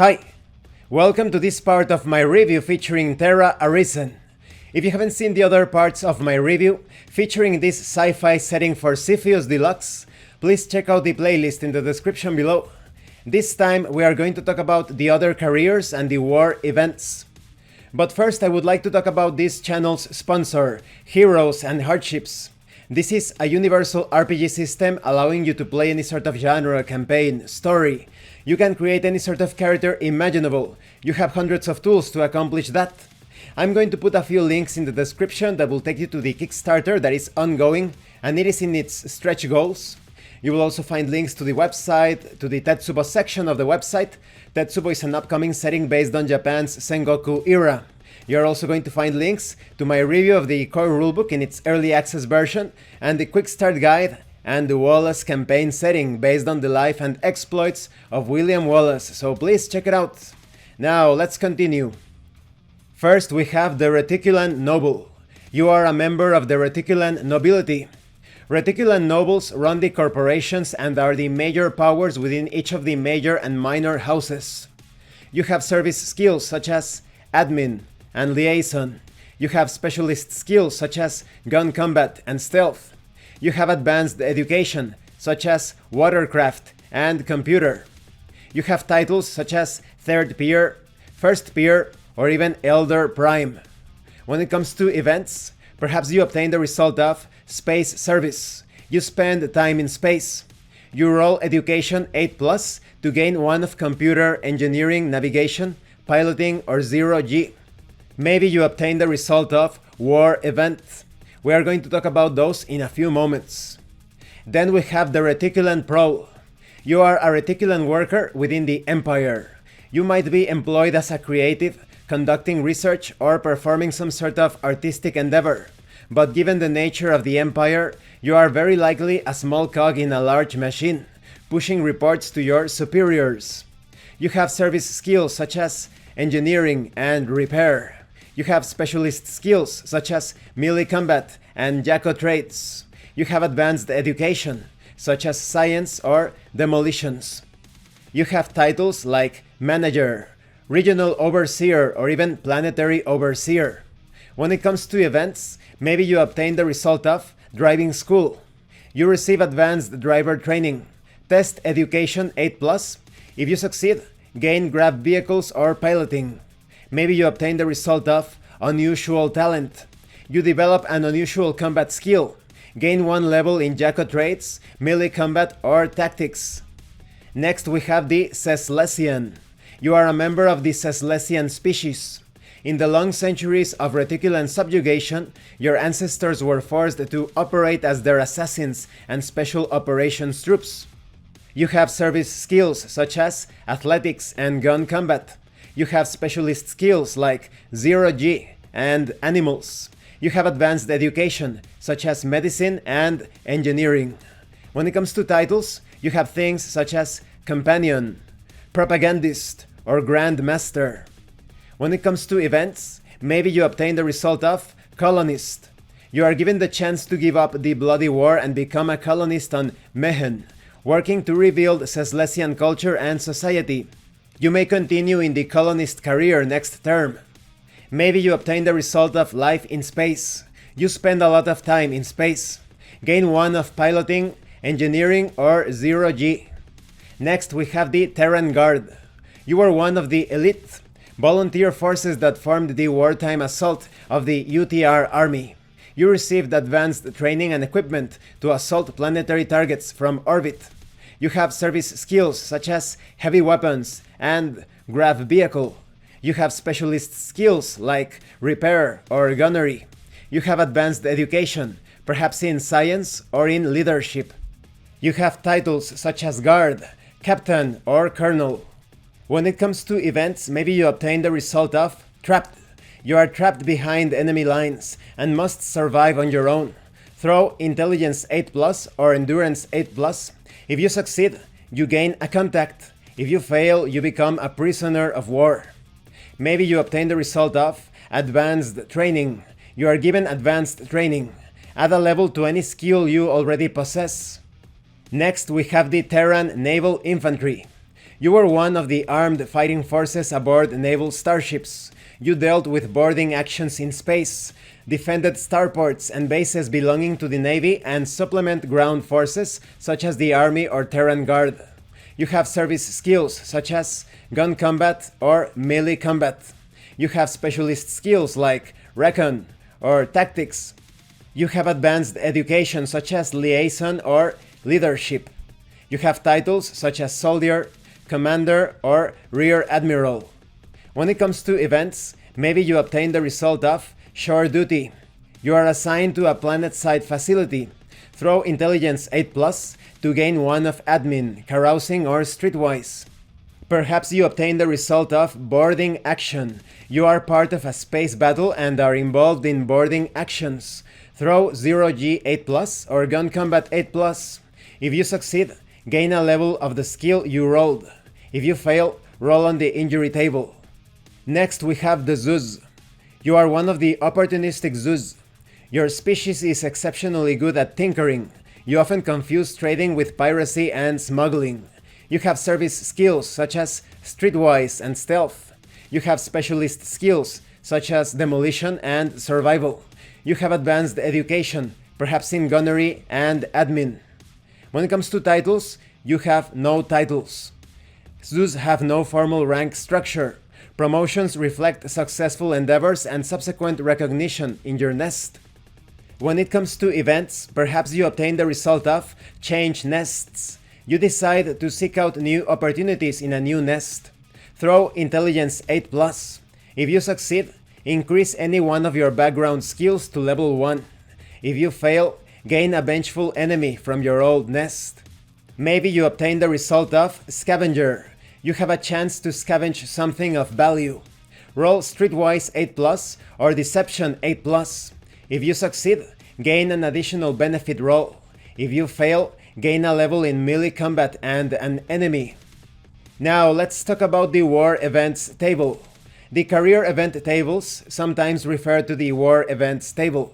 Hi, welcome to this part of my review featuring Terra Arisen. If you haven't seen the other parts of my review featuring this sci-fi setting for Cepheus Deluxe, please check out the playlist in the description below. This time we are going to talk about the other careers and the war events. But first I would like to talk about this channel's sponsor, Heroes and Hardships. This is a universal RPG system allowing you to play any sort of genre, campaign, story. You can create any sort of character imaginable. You have hundreds of tools to accomplish that. I'm going to put a few links in the description that will take you to the Kickstarter that is ongoing and it is in its stretch goals. You will also find links to the website, to the Tetsubo section of the website. Tetsubo is an upcoming setting based on Japan's Sengoku era. You're also going to find links to my review of the core rulebook in its early access version and the quick start guide and the Wallace campaign setting based on the life and exploits of William Wallace, so please check it out. Now let's continue. First we have the Reticulant Noble. You are a member of the Reticulant nobility. Reticulant nobles run the corporations and are the major powers within each of the major and minor houses. You have service skills such as admin and liaison. You have specialist skills such as gun combat and stealth. You have advanced education such as watercraft and computer. You have titles such as third peer, first peer, or even elder prime. When it comes to events, perhaps you obtain the result of space service. You spend time in space. You roll education 8+ to gain 1 of computer, engineering, navigation, piloting, or 0G. Maybe you obtain the result of war event. We are going to talk about those in a few moments. Then we have the Reticulant Pro. You are a reticulant worker within the Empire. You might be employed as a creative, conducting research, or performing some sort of artistic endeavor. But given the nature of the Empire, you are very likely a small cog in a large machine, pushing reports to your superiors. You have service skills such as engineering and repair. You have specialist skills such as melee combat and Jaco trades. You have advanced education such as science or demolitions. You have titles like manager, regional overseer, or even planetary overseer. When it comes to events, maybe you obtain the result of driving school. You receive advanced driver training, test education 8+. If you succeed, gain grab vehicles or piloting. Maybe you obtain the result of unusual talent. You develop an unusual combat skill, gain 1 level in Jaco traits, melee combat, or tactics. Next we have the Ceslessian. You are a member of the Ceslessian species. In the long centuries of reticulant subjugation, your ancestors were forced to operate as their assassins and special operations troops. You have service skills such as athletics and gun combat. You have specialist skills like 0G and animals. You have advanced education such as medicine and engineering. When it comes to titles, you have things such as companion, propagandist, or grand master. When it comes to events, maybe you obtain the result of colonist. You are given the chance to give up the bloody war and become a colonist on Mehen, working to rebuild Ceslessian culture and society. You may continue in the colonist career next term. Maybe you obtain the result of life in space. You spend a lot of time in space. Gain 1 of piloting, engineering, or 0G. Next we have the Terran Guard. You are one of the elite volunteer forces that formed the wartime assault of the UTR army. You received advanced training and equipment to assault planetary targets from orbit. You have service skills such as heavy weapons and grav vehicle. You have specialist skills like repair or gunnery. You have advanced education, perhaps in science or in leadership. You have titles such as guard, captain, or colonel. When it comes to events, maybe you obtain the result of trapped. You are trapped behind enemy lines and must survive on your own. Throw intelligence 8+ or endurance 8+. If you succeed, you gain a contact. If you fail, you become a prisoner of war. Maybe you obtain the result of advanced training. You are given advanced training. Add a level to any skill you already possess. Next we have the Terran Naval Infantry. You were one of the armed fighting forces aboard naval starships. You dealt with boarding actions in space, defended starports and bases belonging to the Navy, and supplement ground forces such as the Army or Terran Guard. You have service skills such as gun combat or melee combat. You have specialist skills like recon or tactics. You have advanced education such as liaison or leadership. You have titles such as soldier, commander, or rear admiral. When it comes to events, maybe you obtain the result of shore duty. You are assigned to a planet-side facility. Throw intelligence 8+ to gain 1 of admin, carousing, or streetwise. Perhaps you obtain the result of boarding action. You are part of a space battle and are involved in boarding actions. Throw 0G 8+ or gun combat 8+. If you succeed, gain a level of the skill you rolled. If you fail, roll on the injury table. Next we have the Zuzu. You are one of the opportunistic Zuzu. Your species is exceptionally good at tinkering. You often confuse trading with piracy and smuggling. You have service skills such as streetwise and stealth. You have specialist skills such as demolition and survival. You have advanced education, perhaps in gunnery and admin. When it comes to titles, you have no titles. Zeus have no formal rank structure. Promotions reflect successful endeavors and subsequent recognition in your nest. When it comes to events, perhaps you obtain the result of change nests. You decide to seek out new opportunities in a new nest. Throw intelligence 8+. If you succeed, increase any one of your background skills to level 1. If you fail, gain a vengeful enemy from your old nest. Maybe you obtain the result of scavenger. You have a chance to scavenge something of value. Roll streetwise 8+ or deception 8+. If you succeed, gain an additional benefit roll. If you fail, gain a level in melee combat and an enemy. Now let's talk about the war events table. The career event tables sometimes refer to the war events table.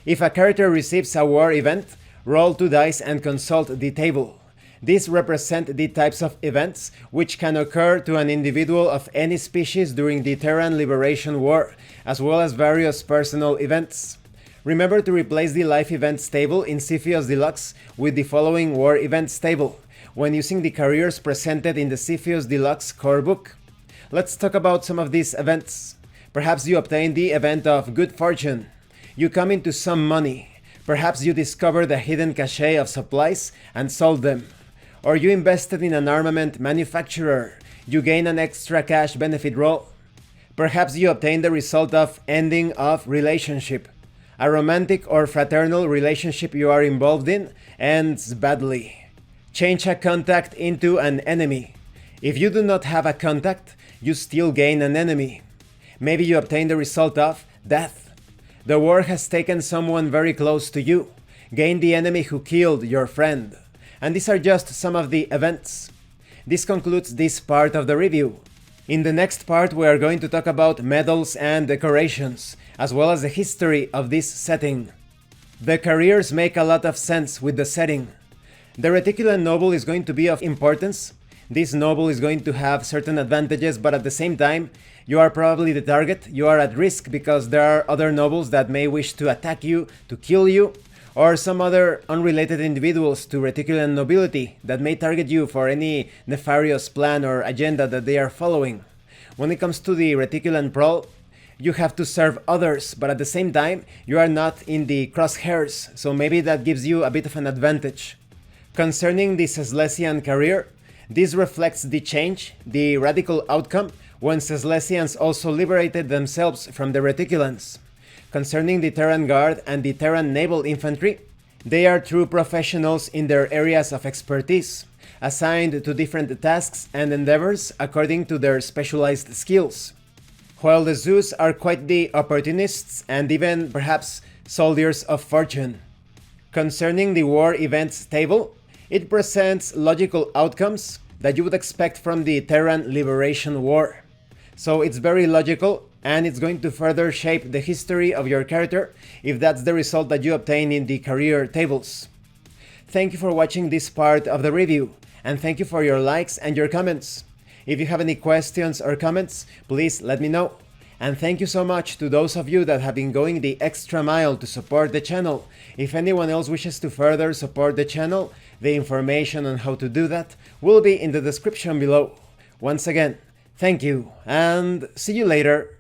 If a character receives a war event, roll 2 dice and consult the table. These represent the types of events which can occur to an individual of any species during the Terran Liberation War, as well as various personal events. Remember to replace the life events table in Cepheus Deluxe with the following war events table when using the careers presented in the Cepheus Deluxe core book. Let's talk about some of these events. Perhaps you obtain the event of good fortune. You come into some money. Perhaps you discovered a hidden cache of supplies and sold them. Or you invested in an armament manufacturer. You gain an extra cash benefit roll. Perhaps you obtain the result of ending of relationship. A romantic or fraternal relationship you are involved in ends badly. Change a contact into an enemy. If you do not have a contact, you still gain an enemy. Maybe you obtain the result of death. The war has taken someone very close to you. Gain the enemy who killed your friend. And these are just some of the events. This concludes this part of the review. In the next part we are going to talk about medals and decorations, as well as the history of this setting. The careers make a lot of sense with the setting. The Reticulant Noble is going to be of importance. This noble is going to have certain advantages, but at the same time, you are probably the target. You are at risk because there are other nobles that may wish to attack you, to kill you, or some other unrelated individuals to Reticulant nobility that may target you for any nefarious plan or agenda that they are following. When it comes to the Reticulant Prol, you have to serve others, but at the same time, you are not in the crosshairs, so maybe that gives you a bit of an advantage. Concerning the Ceslessian career, this reflects the change, the radical outcome, when Ceslessians also liberated themselves from the Reticulants. Concerning the Terran Guard and the Terran Naval Infantry, they are true professionals in their areas of expertise, assigned to different tasks and endeavors according to their specialized skills. While the Zeus are quite the opportunists and even perhaps soldiers of fortune. Concerning the war events table, it presents logical outcomes that you would expect from the Terran Liberation War. So it's very logical, and it's going to further shape the history of your character if that's the result that you obtain in the career tables. Thank you for watching this part of the review, and thank you for your likes and your comments. If you have any questions or comments, please let me know. And thank you so much to those of you that have been going the extra mile to support the channel. If anyone else wishes to further support the channel, the information on how to do that will be in the description below. Once again, thank you, and see you later.